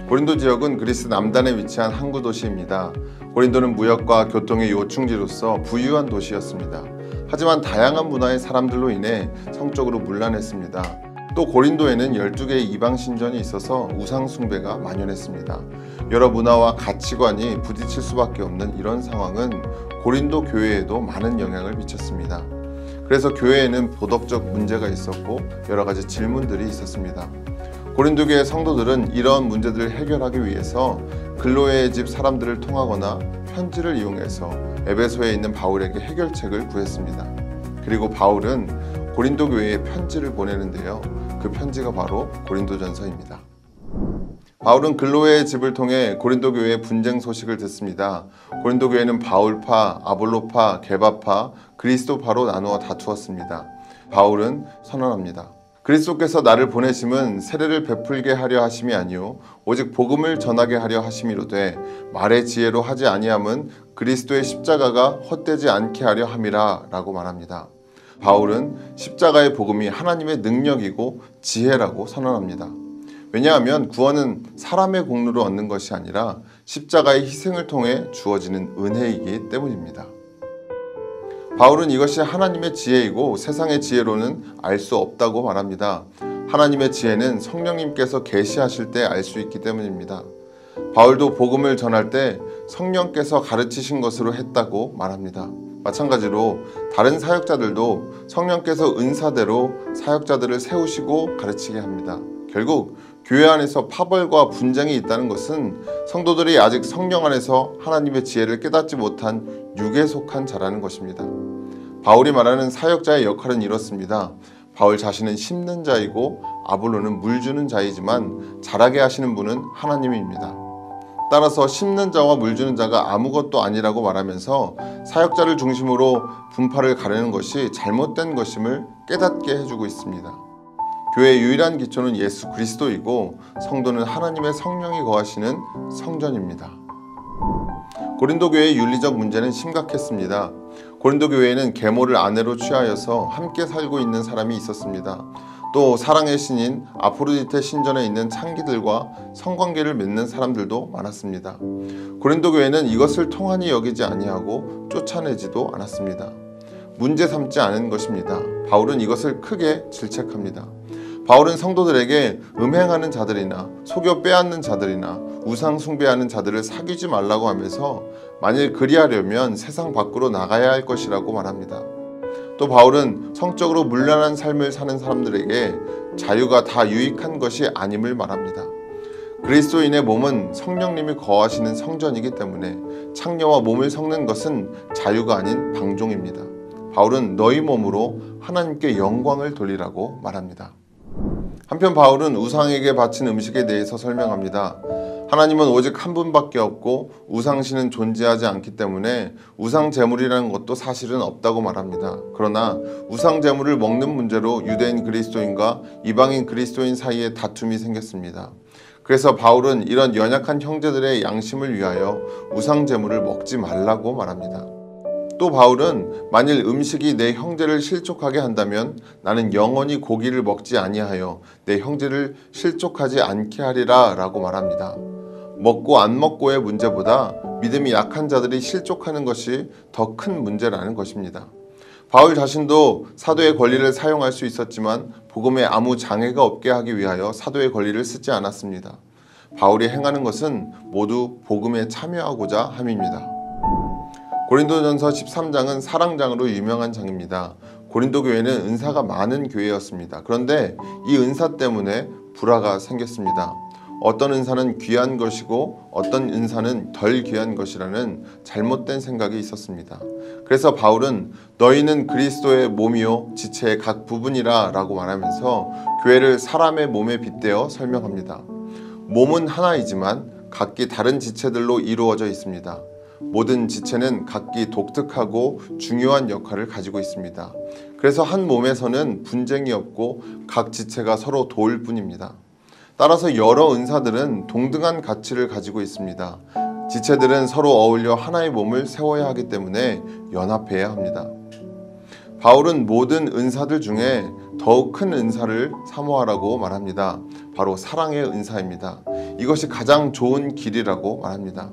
고린도 지역은 그리스 남단에 위치한 항구 도시입니다. 고린도는 무역과 교통의 요충지로서 부유한 도시였습니다. 하지만 다양한 문화의 사람들로 인해 성적으로 문란했습니다. 또 고린도에는 12개의 이방 신전이 있어서 우상 숭배가 만연했습니다. 여러 문화와 가치관이 부딪힐 수밖에 없는 이런 상황은 고린도 교회에도 많은 영향을 미쳤습니다. 그래서 교회에는 도덕적 문제가 있었고 여러 가지 질문들이 있었습니다. 고린도 교회 성도들은 이런 문제들을 해결하기 위해서 글로에의 집 사람들을 통하거나 편지를 이용해서 에베소에 있는 바울에게 해결책을 구했습니다. 그리고 바울은 고린도 교회에 편지를 보내는데요. 그 편지가 바로 고린도전서입니다. 바울은 글로에의 집을 통해 고린도 교회의 분쟁 소식을 듣습니다. 고린도 교회는 바울파, 아볼로파, 게바파, 그리스도파로 나누어 다투었습니다. 바울은 선언합니다. 그리스도께서 나를 보내심은 세례를 베풀게 하려 하심이 아니요 오직 복음을 전하게 하려 하심이로되 말의 지혜로 하지 아니함은 그리스도의 십자가가 헛되지 않게 하려 함이라 라고 말합니다. 바울은 십자가의 복음이 하나님의 능력이고 지혜라고 선언합니다. 왜냐하면 구원은 사람의 공로로 얻는 것이 아니라 십자가의 희생을 통해 주어지는 은혜이기 때문입니다. 바울은 이것이 하나님의 지혜이고 세상의 지혜로는 알 수 없다고 말합니다. 하나님의 지혜는 성령님께서 계시하실 때 알 수 있기 때문입니다. 바울도 복음을 전할 때 성령께서 가르치신 것으로 했다고 말합니다. 마찬가지로 다른 사역자들도 성령께서 은사대로 사역자들을 세우시고 가르치게 합니다. 결국 교회 안에서 파벌과 분쟁이 있다는 것은 성도들이 아직 성령 안에서 하나님의 지혜를 깨닫지 못한 육에 속한 자라는 것입니다. 바울이 말하는 사역자의 역할은 이렇습니다. 바울 자신은 심는 자이고 아볼로는 물 주는 자이지만 자라게 하시는 분은 하나님입니다. 따라서 심는 자와 물 주는 자가 아무것도 아니라고 말하면서 사역자를 중심으로 분파를 가르는 것이 잘못된 것임을 깨닫게 해주고 있습니다. 교회의 유일한 기초는 예수 그리스도이고 성도는 하나님의 성령이 거하시는 성전입니다. 고린도 교회의 윤리적 문제는 심각했습니다. 고린도 교회에는 계모를 아내로 취하여서 함께 살고 있는 사람이 있었습니다. 또 사랑의 신인 아프로디테 신전에 있는 창기들과 성관계를 맺는 사람들도 많았습니다. 고린도 교회는 이것을 통한이 여기지 아니하고 쫓아내지도 않았습니다. 문제 삼지 않은 것입니다. 바울은 이것을 크게 질책합니다. 바울은 성도들에게 음행하는 자들이나 속여 빼앗는 자들이나 우상 숭배하는 자들을 사귀지 말라고 하면서 만일 그리하려면 세상 밖으로 나가야 할 것이라고 말합니다. 또 바울은 성적으로 문란한 삶을 사는 사람들에게 자유가 다 유익한 것이 아님을 말합니다. 그리스도인의 몸은 성령님이 거하시는 성전이기 때문에 창녀와 몸을 섞는 것은 자유가 아닌 방종입니다. 바울은 너희 몸으로 하나님께 영광을 돌리라고 말합니다. 한편 바울은 우상에게 바친 음식에 대해서 설명합니다. 하나님은 오직 한 분밖에 없고 우상신은 존재하지 않기 때문에 우상 제물이라는 것도 사실은 없다고 말합니다. 그러나 우상 제물을 먹는 문제로 유대인 그리스도인과 이방인 그리스도인 사이에 다툼이 생겼습니다. 그래서 바울은 이런 연약한 형제들의 양심을 위하여 우상 제물을 먹지 말라고 말합니다. 또 바울은 만일 음식이 내 형제를 실족하게 한다면 나는 영원히 고기를 먹지 아니하여 내 형제를 실족하지 않게 하리라 라고 말합니다. 먹고 안 먹고의 문제보다 믿음이 약한 자들이 실족하는 것이 더 큰 문제라는 것입니다. 바울 자신도 사도의 권리를 사용할 수 있었지만 복음에 아무 장애가 없게 하기 위하여 사도의 권리를 쓰지 않았습니다. 바울이 행하는 것은 모두 복음에 참여하고자 함입니다. 고린도전서 13장은 사랑장으로 유명한 장입니다. 고린도 교회는 은사가 많은 교회였습니다. 그런데 이 은사 때문에 불화가 생겼습니다. 어떤 은사는 귀한 것이고 어떤 은사는 덜 귀한 것이라는 잘못된 생각이 있었습니다. 그래서 바울은 너희는 그리스도의 몸이요 지체의 각 부분이라 라고 말하면서 교회를 사람의 몸에 빗대어 설명합니다. 몸은 하나이지만 각기 다른 지체들로 이루어져 있습니다. 모든 지체는 각기 독특하고 중요한 역할을 가지고 있습니다. 그래서 한 몸에서는 분쟁이 없고 각 지체가 서로 도울 뿐입니다. 따라서 여러 은사들은 동등한 가치를 가지고 있습니다. 지체들은 서로 어울려 하나의 몸을 세워야 하기 때문에 연합해야 합니다. 바울은 모든 은사들 중에 더욱 큰 은사를 사모하라고 말합니다. 바로 사랑의 은사입니다. 이것이 가장 좋은 길이라고 말합니다.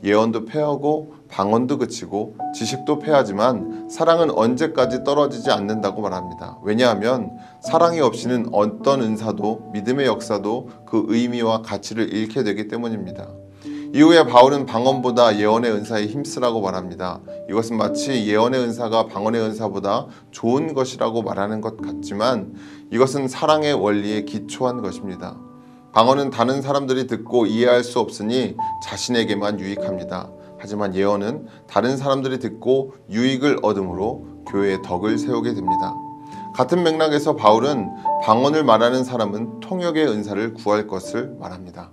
예언도 패하고 방언도 그치고 지식도 패하지만 사랑은 언제까지 떨어지지 않는다고 말합니다. 왜냐하면 사랑이 없이는 어떤 은사도 믿음의 역사도 그 의미와 가치를 잃게 되기 때문입니다. 이후에 바울은 방언보다 예언의 은사에 힘쓰라고 말합니다. 이것은 마치 예언의 은사가 방언의 은사보다 좋은 것이라고 말하는 것 같지만 이것은 사랑의 원리에 기초한 것입니다. 방언은 다른 사람들이 듣고 이해할 수 없으니 자신에게만 유익합니다. 하지만 예언은 다른 사람들이 듣고 유익을 얻음으로 교회의 덕을 세우게 됩니다. 같은 맥락에서 바울은 방언을 말하는 사람은 통역의 은사를 구할 것을 말합니다.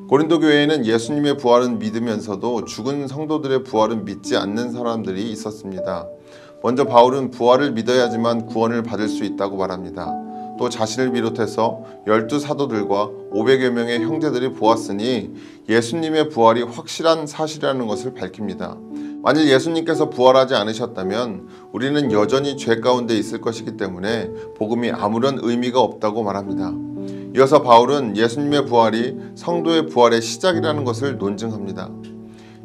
고린도 교회에는 예수님의 부활은 믿으면서도 죽은 성도들의 부활은 믿지 않는 사람들이 있었습니다. 먼저 바울은 부활을 믿어야지만 구원을 받을 수 있다고 말합니다. 또 자신을 비롯해서 12사도들과 500여 명의 형제들이 보았으니 예수님의 부활이 확실한 사실이라는 것을 밝힙니다. 만일 예수님께서 부활하지 않으셨다면 우리는 여전히 죄 가운데 있을 것이기 때문에 복음이 아무런 의미가 없다고 말합니다. 이어서 바울은 예수님의 부활이 성도의 부활의 시작이라는 것을 논증합니다.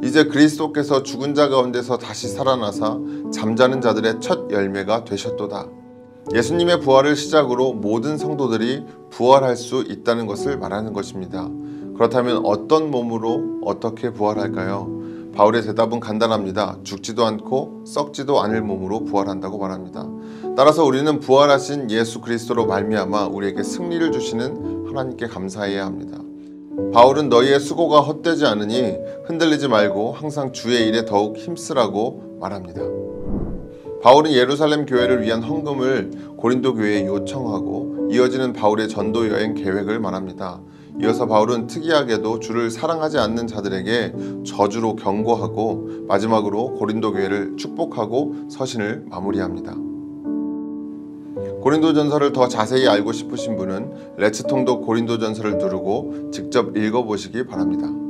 이제 그리스도께서 죽은 자 가운데서 다시 살아나사 잠자는 자들의 첫 열매가 되셨도다. 예수님의 부활을 시작으로 모든 성도들이 부활할 수 있다는 것을 말하는 것입니다. 그렇다면 어떤 몸으로 어떻게 부활할까요? 바울의 대답은 간단합니다. 죽지도 않고 썩지도 않을 몸으로 부활한다고 말합니다. 따라서 우리는 부활하신 예수 그리스도로 말미암아 우리에게 승리를 주시는 하나님께 감사해야 합니다. 바울은 너희의 수고가 헛되지 않으니 흔들리지 말고 항상 주의 일에 더욱 힘쓰라고 말합니다. 바울은 예루살렘 교회를 위한 헌금을 고린도 교회에 요청하고 이어지는 바울의 전도 여행 계획을 말합니다. 이어서 바울은 특이하게도 주를 사랑하지 않는 자들에게 저주로 경고하고 마지막으로 고린도 교회를 축복하고 서신을 마무리합니다. 고린도전서를 더 자세히 알고 싶으신 분은 레츠통독 고린도전서를 누르고 직접 읽어보시기 바랍니다.